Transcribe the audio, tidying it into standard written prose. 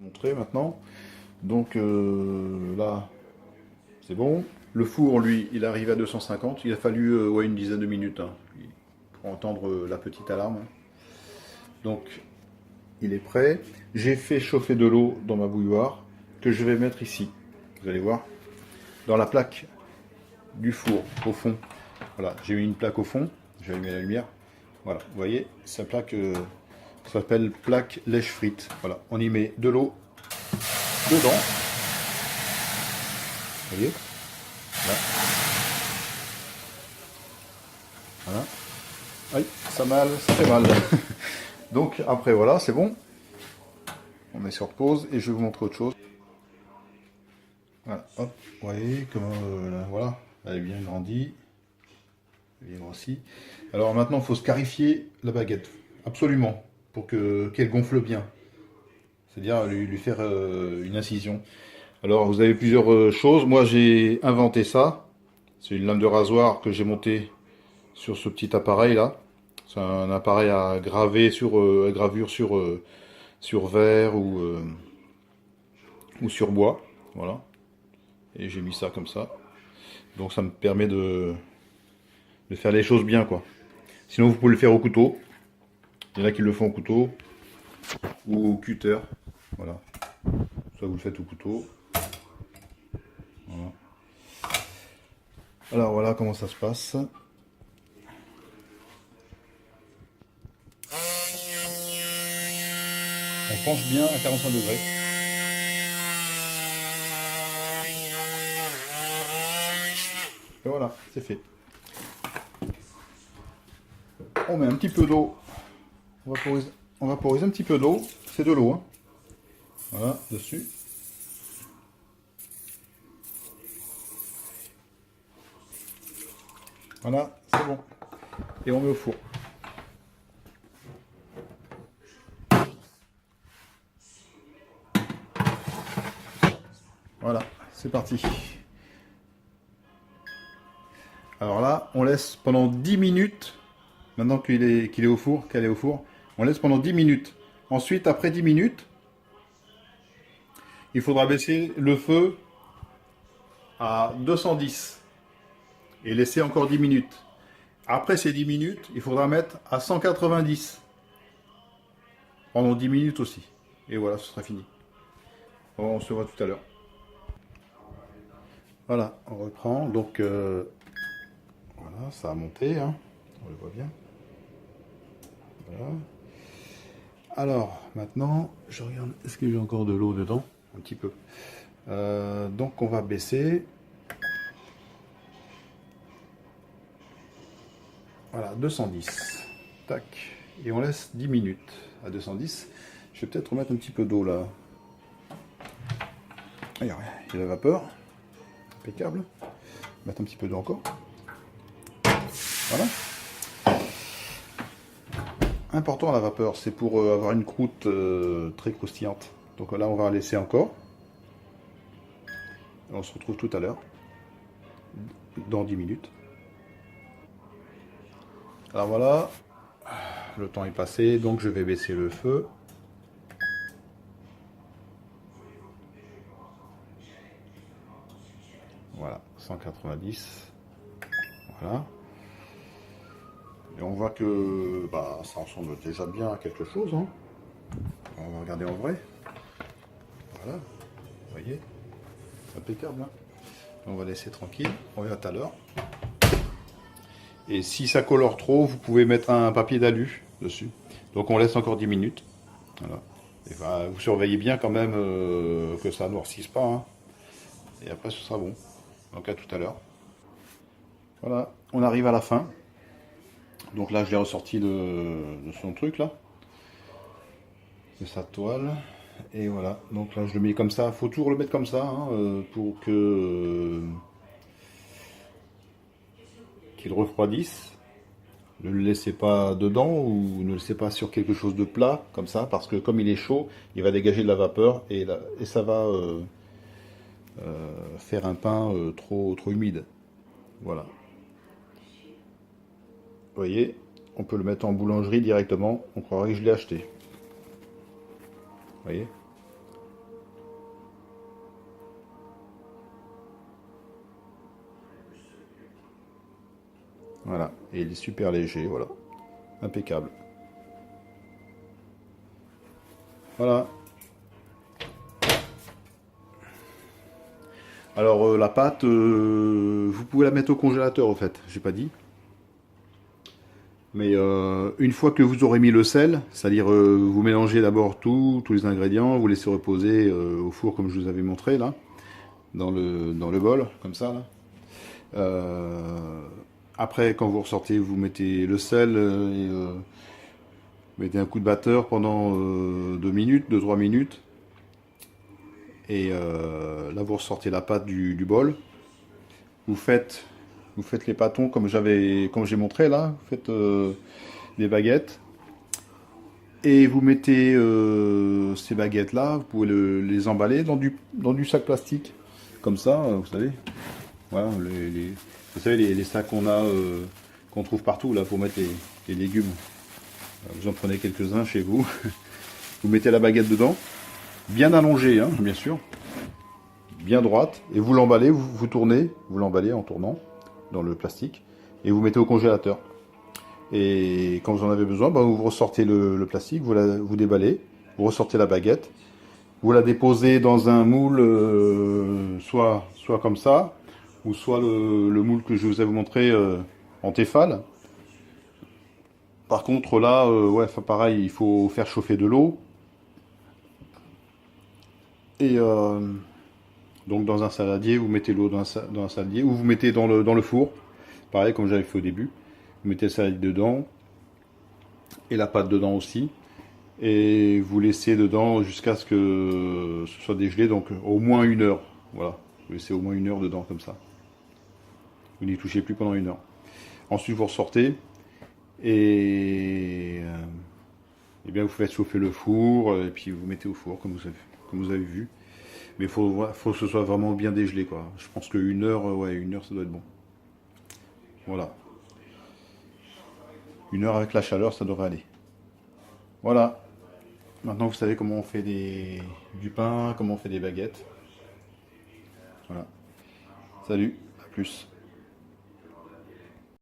Montrer maintenant. Donc là, c'est bon. Le four, lui, il arrive à 250. Il a fallu ouais, une dizaine de minutes hein, pour entendre la petite alarme. Donc, il est prêt. J'ai fait chauffer de l'eau dans ma bouilloire que je vais mettre ici. Vous allez voir. Dans la plaque du four, au fond. Voilà, j'ai mis une plaque au fond. J'ai allumé la lumière. Voilà, vous voyez, sa plaque s'appelle plaque lèche-frite. Voilà, on y met de l'eau dedans. Vous voyez là. Voilà. Aïe, ça fait mal. Donc après voilà, c'est bon. On met sur pause et je vais vous montrer autre chose. Voilà, hop, vous voyez comment voilà, elle est bien grandie. Bien grossie. Alors maintenant, il faut scarifier la baguette. Absolument. Pour qu'elle gonfle bien. C'est-à-dire lui faire une incision. Alors vous avez plusieurs choses. Moi j'ai inventé ça. C'est une lame de rasoir que j'ai montée sur ce petit appareil là. C'est un appareil à graver sur gravure sur verre ou sur bois. Voilà. Et j'ai mis ça comme ça. Donc ça me permet de faire les choses bien quoi. Sinon vous pouvez le faire au couteau. Il y en a qui le font au couteau ou au cutter. Voilà. Soit vous le faites au couteau. Voilà. Alors voilà comment ça se passe. On penche bien à 45 degrés. Et voilà, c'est fait. On met un petit peu d'eau. On vaporise un petit peu d'eau. C'est de l'eau. Hein. Voilà, dessus. Voilà, c'est bon. Et on met au four. Voilà, c'est parti. Alors là, on laisse pendant 10 minutes. Maintenant qu'il est au four, qu'elle est au four, on laisse pendant 10 minutes. Ensuite, après 10 minutes, il faudra baisser le feu à 210 et laisser encore 10 minutes. Après ces 10 minutes, il faudra mettre à 190 pendant 10 minutes aussi. Et voilà, ce sera fini. Bon, on se voit tout à l'heure. Voilà, on reprend. Donc, voilà, ça a monté. Hein. On le voit bien. Voilà. Alors, maintenant, je regarde, est-ce que j'ai encore de l'eau dedans? Un petit peu. Donc, on va baisser. Voilà, 210. Tac. Et on laisse 10 minutes à 210. Je vais peut-être remettre un petit peu d'eau là. Il y a la vapeur. Impeccable. Mettre un petit peu d'eau encore. Voilà. Important la vapeur, c'est pour avoir une croûte très croustillante. Donc là, on va laisser encore. On se retrouve tout à l'heure, dans 10 minutes. Alors voilà, le temps est passé, donc je vais baisser le feu. Voilà, 190. Voilà. Et on voit que bah, ça ressemble déjà bien à quelque chose. Hein. On va regarder en vrai. Voilà, vous voyez, impeccable. Hein. On va laisser tranquille, on verra tout à l'heure. Et si ça colore trop, vous pouvez mettre un papier d'alu dessus. Donc on laisse encore 10 minutes. Voilà. Et bah, vous surveillez bien quand même que ça ne noircisse pas. Hein. Et après ce sera bon. Donc à tout à l'heure. Voilà, on arrive à la fin. Donc là je l'ai ressorti de son truc là. De sa toile. Et voilà, donc là je le mets comme ça. Il faut toujours le mettre comme ça hein, pour que qu'il refroidisse. Ne le laissez pas dedans ou ne le laissez pas sur quelque chose de plat comme ça parce que comme il est chaud, il va dégager de la vapeur et ça va faire un pain trop humide. Voilà. Vous voyez, on peut le mettre en boulangerie directement. On croirait que je l'ai acheté. Vous voyez. Et il est super léger, voilà. Impeccable. Voilà. Alors la pâte, vous pouvez la mettre au congélateur au fait, j'ai pas dit. Mais une fois que vous aurez mis le sel, c'est-à-dire vous mélangez d'abord tous les ingrédients, vous laissez reposer au four comme je vous avais montré là, dans le bol, comme ça là. Après, quand vous ressortez, vous mettez le sel et mettez un coup de batteur pendant 2 minutes, 2-3 minutes. Et là, vous ressortez la pâte du bol. Vous faites, vous faites les pâtons comme j'ai montré là. Vous faites des baguettes. Et vous mettez ces baguettes là, vous pouvez les emballer dans du sac plastique. Comme ça, vous savez. Voilà, vous savez, les sacs qu'on trouve partout là pour mettre les légumes. Vous en prenez quelques-uns chez vous. Vous mettez la baguette dedans, bien allongée, hein, bien sûr, bien droite, et vous l'emballez, vous tournez, vous l'emballez en tournant dans le plastique, et vous mettez au congélateur. Et quand vous en avez besoin, bah, vous ressortez le plastique, vous déballez, vous ressortez la baguette, vous la déposez dans un moule, soit comme ça, ou soit le moule que je vous avais montré en Tefal. Par contre là, ouais, pareil, il faut faire chauffer de l'eau. Et donc dans un saladier, vous mettez l'eau dans un saladier, ou vous mettez dans le four, pareil comme j'avais fait au début. Vous mettez le saladier dedans, et la pâte dedans aussi. Et vous laissez dedans jusqu'à ce que ce soit dégelé, donc au moins 1 heure. Voilà, vous laissez au moins 1 heure dedans comme ça. Vous n'y touchez plus pendant 1 heure. Ensuite vous ressortez, et bien vous faites chauffer le four, et puis vous mettez au four comme vous avez vu. Mais faut que ce soit vraiment bien dégelé, quoi. Je pense que 1 heure, ouais, 1 heure, ça doit être bon. Voilà. 1 heure avec la chaleur, ça devrait aller. Voilà. Maintenant, vous savez comment on fait du pain, comment on fait des baguettes. Voilà. Salut, à plus.